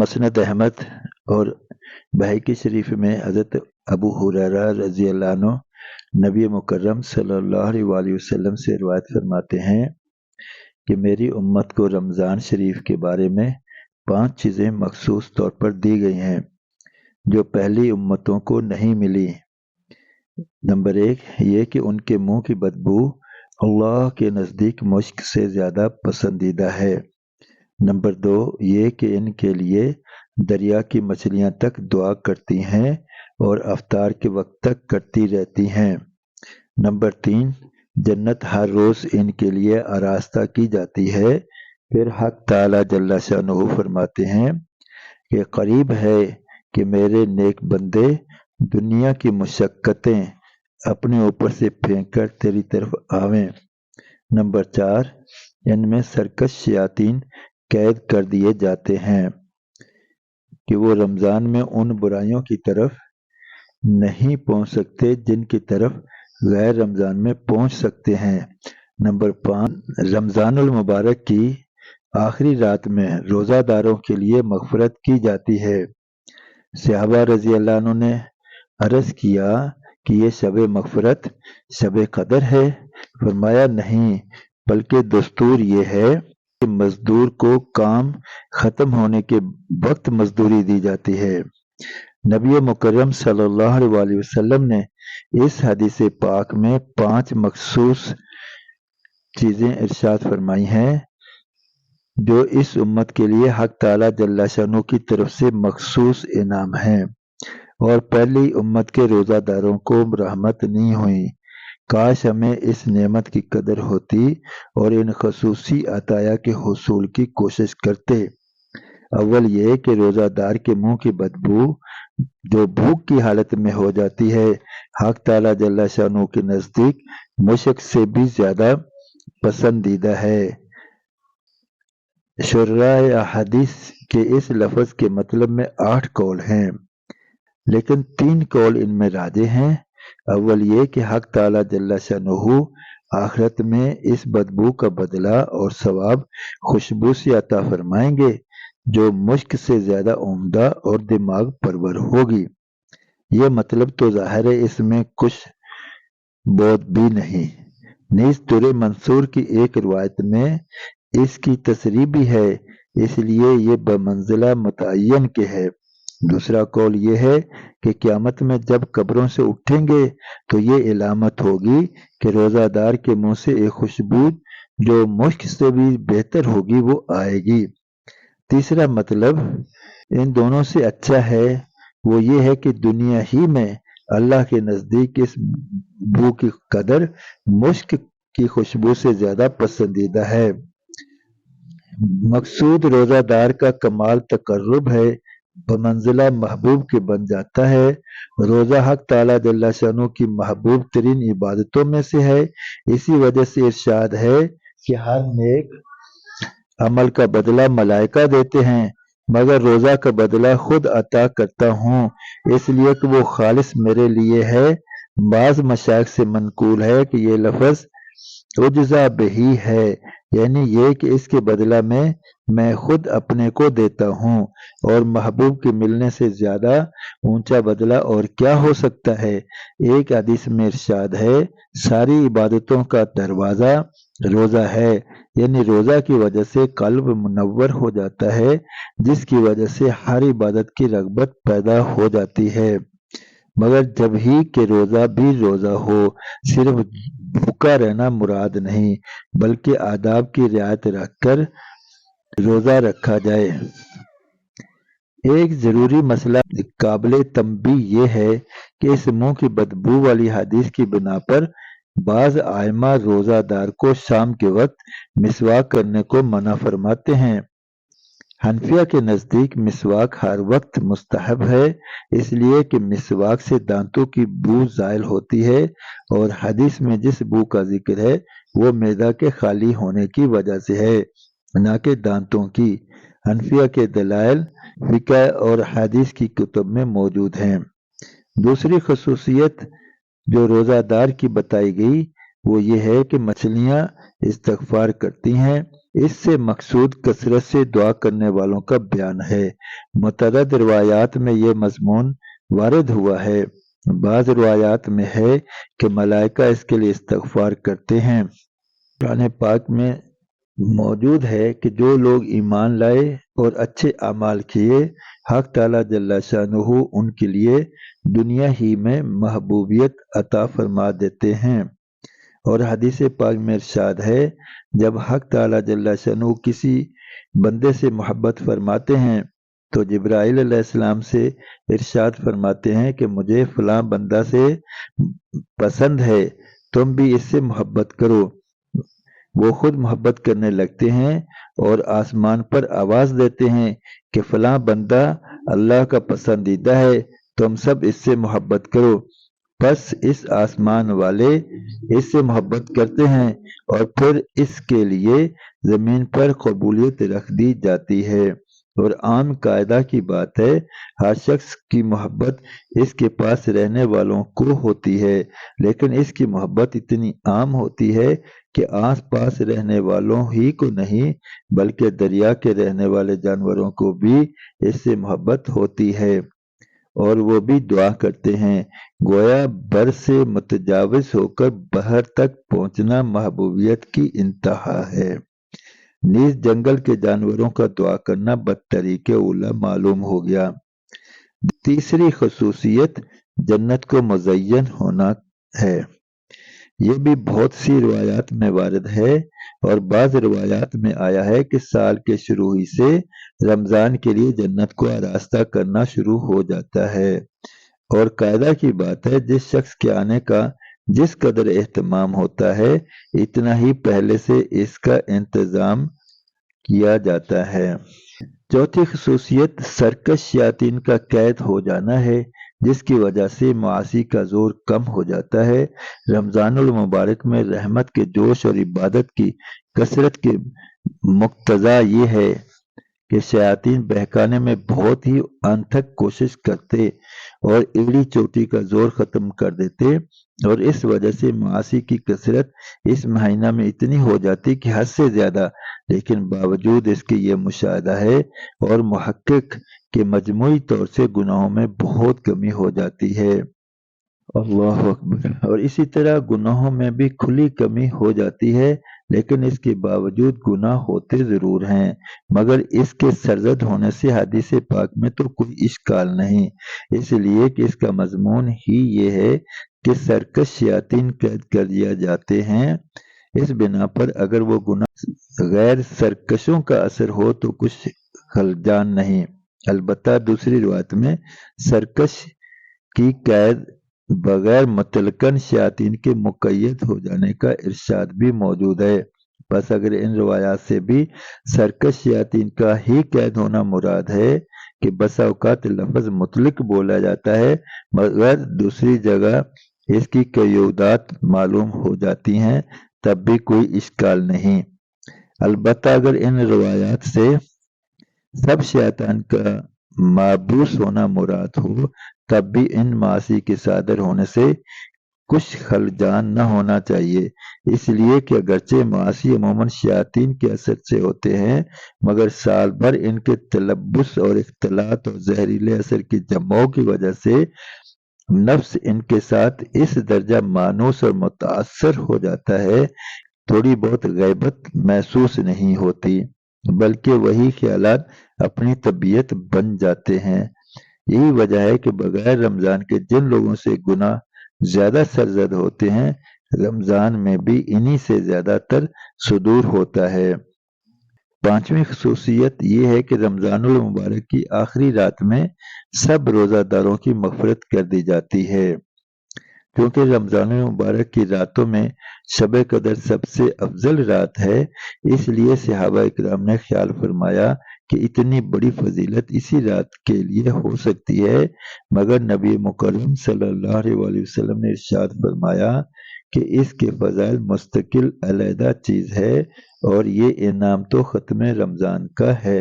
مسند احمد اور بہقی شریف میں حضرت ابو ہریرہ رضی اللہ عنہ نبی مکرم صلی اللہ علیہ وآلہ وسلم سے روایت فرماتے ہیں کہ میری امت کو رمضان شریف کے بارے میں 5 چیزیں مخصوص طور پر دی گئی ہیں جو پہلی امتوں کو نہیں ملی۔ نمبر 1 یہ کہ ان کے منہ کی بدبو اللہ کے نزدیک مشک سے زیادہ پسندیدہ ہے۔ نمبر 2 یہ کہ ان کے لیے دریا کی مچھلیاں تک دعا کرتی ہیں اور افطار کے وقت تک کرتی رہتی ہیں۔ نمبر 3 جنت ہر روز ان کے لیے آراستہ کی جاتی ہے۔ پھر حق تعالی جل شانہ فرماتے ہیں کہ قریب ہے کہ میرے نیک بندے دنیا کی مشقتیں اپنے اوپر سے پھینک کر تیری طرف آویں۔ نمبر 4 ان میں سرکش شیاطین قید کر دیے جاتے ہیں کہ وہ رمضان میں ان برائیوں کی طرف نہیں پہنچ سکتے جن کی طرف غیر رمضان میں پہنچ سکتے ہیں۔ نمبر 5 رمضان المبارک کی آخری رات میں روزہ داروں کے لیے مغفرت کی جاتی ہے۔ صحابہ رضی اللہ عنہ نے عرض کیا کہ یہ شب مغفرت شب قدر ہے؟ فرمایا نہیں، بلکہ دستور یہ ہے کہ مزدور کو کام ختم ہونے کے وقت مزدوری دی جاتی ہے۔ نبی مکرم صلی اللہ علیہ وآلہ وسلم نے اس حدیث پاک میں 5 مخصوص چیزیں ارشاد فرمائی ہیں جو اس امت کے لیے حق تعالی جل شانہ کی طرف سے مخصوص انعام ہیں اور پہلی امت کے روزہ داروں کو رحمت نہیں ہوئی۔ کاش ہمیں اس نعمت کی قدر ہوتی اور ان خصوصی عطایا کے حصول کی کوشش کرتے۔ اول یہ کہ روزہ دار کے منہ کی بدبو جو بھوک کی حالت میں ہو جاتی ہے حق تعالی جل شانہ کے نزدیک مشک سے بھی زیادہ پسندیدہ ہے۔ شرح حدیث کے اس لفظ کے مطلب میں 8 قول ہیں، لیکن 3 قول ان میں راجح ہیں۔ اول یہ کہ حق تعالی جل شانہ آخرت میں اس بدبو کا بدلہ اور ثواب خوشبو سے عطا فرمائیں گے جو مشک سے زیادہ عمدہ اور دماغ پرور ہوگی۔ یہ مطلب تو ظاہر ہے، اس میں کچھ بہت بھی نہیں۔ نیز در منصور کی ایک روایت میں اس کی تصریح بھی ہے، اس لیے یہ بمنزلہ متعین کے ہے۔ دوسرا قول یہ ہے کہ قیامت میں جب قبروں سے اٹھیں گے تو یہ علامت ہوگی کہ روزہ دار کے منہ سے ایک خوشبو جو مشک سے بھی بہتر ہوگی وہ آئے گی۔ تیسرا مطلب ان دونوں سے اچھا ہے وہ یہ ہے کہ دنیا ہی میں اللہ کے نزدیک اس بو کی قدر مشک کی خوشبو سے زیادہ پسندیدہ ہے۔ مقصود روزہ دار کا کمال تقرب ہے، بمنزلہ محبوب کے بن جاتا ہے۔ روزہ حق تعالی جل شانہ کی محبوب ترین عبادتوں میں سے ہے۔ اسی وجہ سے ارشاد ہے کہ ہر نیک عمل کا بدلہ ملائکہ دیتے ہیں مگر روزہ کا بدلہ خود عطا کرتا ہوں، اس لیے کہ وہ خالص میرے لیے ہے۔ بعض مشائخ سے منقول ہے کہ یہ لفظ اجزا بہی ہے، یعنی یہ کہ اس کے بدلہ میں خود اپنے کو دیتا ہوں، اور محبوب کے ملنے سے زیادہ اونچا بدلہ اور کیا ہو سکتا ہے۔ ایک حدیث میں ارشاد ہے ساری عبادتوں کا دروازہ روزہ ہے، یعنی روزہ کی وجہ سے قلب منور ہو جاتا ہے جس کی وجہ سے ہر عبادت کی رغبت پیدا ہو جاتی ہے، مگر جب ہی کہ روزہ بھی روزہ ہو، صرف بھوکا رہنا مراد نہیں بلکہ آداب کی رعایت رکھ کر روزہ رکھا جائے۔ ایک ضروری مسئلہ قابل تنبیہ یہ ہے کہ اس منہ کی بدبو والی حدیث کی بنا پر بعض ائمہ روزہ دار کو شام کے وقت مسواک کرنے کو منع فرماتے ہیں۔ حنفیہ کے نزدیک مسواک ہر وقت مستحب ہے، اس لیے کہ مسواک سے دانتوں کی بو زائل ہوتی ہے اور حدیث میں جس بو کا ذکر ہے وہ معدہ کے خالی ہونے کی وجہ سے ہے، نہ کہ دانتوں کی۔ حنفیہ کے دلائل فقہ اور حدیث کی کتب میں موجود ہیں۔ دوسری خصوصیت جو روزہ دار کی بتائی گئی وہ یہ ہے کہ مچھلیاں استغفار کرتی ہیں اس سے مقصود کثرت سے دعا کرنے والوں کا بیان ہے۔ متعدد روایات میں یہ مضمون وارد ہوا ہے۔ بعض روایات میں ہے کہ ملائکہ اس کے لیے استغفار کرتے ہیں۔ قرآن پاک میں موجود ہے کہ جو لوگ ایمان لائے اور اچھے اعمال کیے، حق تعالیٰ جل شانہ ان کے لیے دنیا ہی میں محبوبیت عطا فرما دیتے ہیں۔ اور حدیث پاک میں ارشاد ہے، جب حق تعالیٰ جل شانہ کسی بندے سے محبت فرماتے ہیں تو جبرائیل علیہ السلام سے ارشاد فرماتے ہیں کہ مجھے فلاں بندہ سے پسند ہے، تم بھی اس سے محبت کرو۔ وہ خود محبت کرنے لگتے ہیں اور آسمان پر آواز دیتے ہیں کہ فلاں بندہ اللہ کا پسندیدہ ہے، تم سب اس سے محبت کرو۔ پس اس آسمان والے اس سے محبت کرتے ہیں اور پھر اس کے لیے زمین پر قبولیت رکھ دی جاتی ہے۔ اور عام قاعدہ کی بات ہے، ہر شخص کی محبت اس کے پاس رہنے والوں کو ہوتی ہے، لیکن اس کی محبت اتنی عام ہوتی ہے کہ آس پاس رہنے والوں ہی کو نہیں بلکہ دریا کے رہنے والے جانوروں کو بھی اس سے محبت ہوتی ہے، اور وہ بھی دعا کرتے ہیں۔ گویا بر سے متجاوز ہو کر بحر تک پہنچنا محبوبیت کی انتہا ہے۔ نیز جنگل کے جانوروں کا دعا کرنا بطریق اولیٰ معلوم ہو گیا۔ تیسری خصوصیت جنت کو مزین ہونا ہے۔ یہ بھی بہت سی روایات میں وارد ہے، اور بعض روایات میں آیا ہے کہ سال کے شروع ہی سے رمضان کے لیے جنت کو آراستہ کرنا شروع ہو جاتا ہے، اور قاعدہ کی بات ہے جس شخص کے آنے کا جس قدر اہتمام ہوتا ہے اتنا ہی پہلے سے اس کا انتظام کیا جاتا ہے۔ چوتھی خصوصیت سرکش شیاطین کا قید ہو جانا ہے، جس کی وجہ سے معاصی کا زور کم ہو جاتا ہے۔ رمضان المبارک میں رحمت کے جوش اور عبادت کی کثرت کے مقتضا یہ ہے کہ شیاطین بہکانے میں بہت ہی انتھک کوشش کرتے اور ایڑی چوٹی کا زور ختم کر دیتے، اور اس وجہ سے معاصی کی کثرت اس مہینہ میں اتنی ہو جاتی کہ حد سے زیادہ، لیکن باوجود اس کے یہ مشاہدہ ہے اور محقق کہ مجموعی طور سے گناہوں میں بہت کمی ہو جاتی ہے۔ اللہ اکبر۔ اور اسی طرح گناہوں میں بھی کھلی کمی ہو جاتی ہے، لیکن اس کے باوجود گناہ ہوتے ضرور ہیں، مگر اس کے سرزد ہونے سے حدیث پاک میں تو کوئی اشکال نہیں، اس لیے کہ اس کا مضمون ہی یہ ہے کہ سرکش شیاطین قید کر دیا جاتے ہیں۔ اس بنا پر اگر وہ گناہ غیر سرکشوں کا اثر ہو تو کچھ خلجان نہیں۔ البتہ دوسری روایت میں سرکش کی قید بغیر مطلقاً شیاطین کے مقید ہو جانے کا ارشاد بھی موجود ہے۔ بس اگر ان روایات سے بھی سرکش شیاطین کا ہی قید ہونا مراد ہے کہ بسا اوقات لفظ مطلق بولا جاتا ہے مگر دوسری جگہ اس کی قیودات معلوم ہو جاتی ہیں، تب بھی کوئی اشکال نہیں۔ البتہ اگر ان روایات سے سب شیطان کا معبوس ہونا مراد ہو تب بھی ان معاصی کے صادر ہونے سے کچھ خلجان نہ ہونا چاہیے، اس لیے کہ اگرچہ معاصی عموماً شیاطین کے اثر سے ہوتے ہیں مگر سال بھر ان کے تلبس اور اختلاط اور زہریلے اثر کی جمعوں کی وجہ سے نفس ان کے ساتھ اس درجہ مانوس اور متاثر ہو جاتا ہے، تھوڑی بہت غیبت محسوس نہیں ہوتی بلکہ وہی خیالات اپنی طبیعت بن جاتے ہیں۔ یہی وجہ ہے کہ بغیر رمضان کے جن لوگوں سے گناہ زیادہ سرزد ہوتے ہیں رمضان میں بھی انہی سے زیادہ تر صدور ہوتا ہے۔ پانچویں خصوصیت یہ ہے کہ رمضان المبارک کی آخری رات میں سب روزہ داروں کی مغفرت کر دی جاتی ہے۔ کیونکہ رمضان المبارک کی راتوں میں شب قدر سب سے افضل رات ہے، اس لیے صحابہ اکرام نے خیال فرمایا کہ اتنی بڑی فضیلت اسی رات کے لیے ہو سکتی ہے، مگر نبی مکرم صلی اللہ علیہ وسلم نے ارشاد فرمایا کہ اس کے فضائل مستقل علیحدہ چیز ہے اور یہ انعام تو ختم رمضان کا ہے۔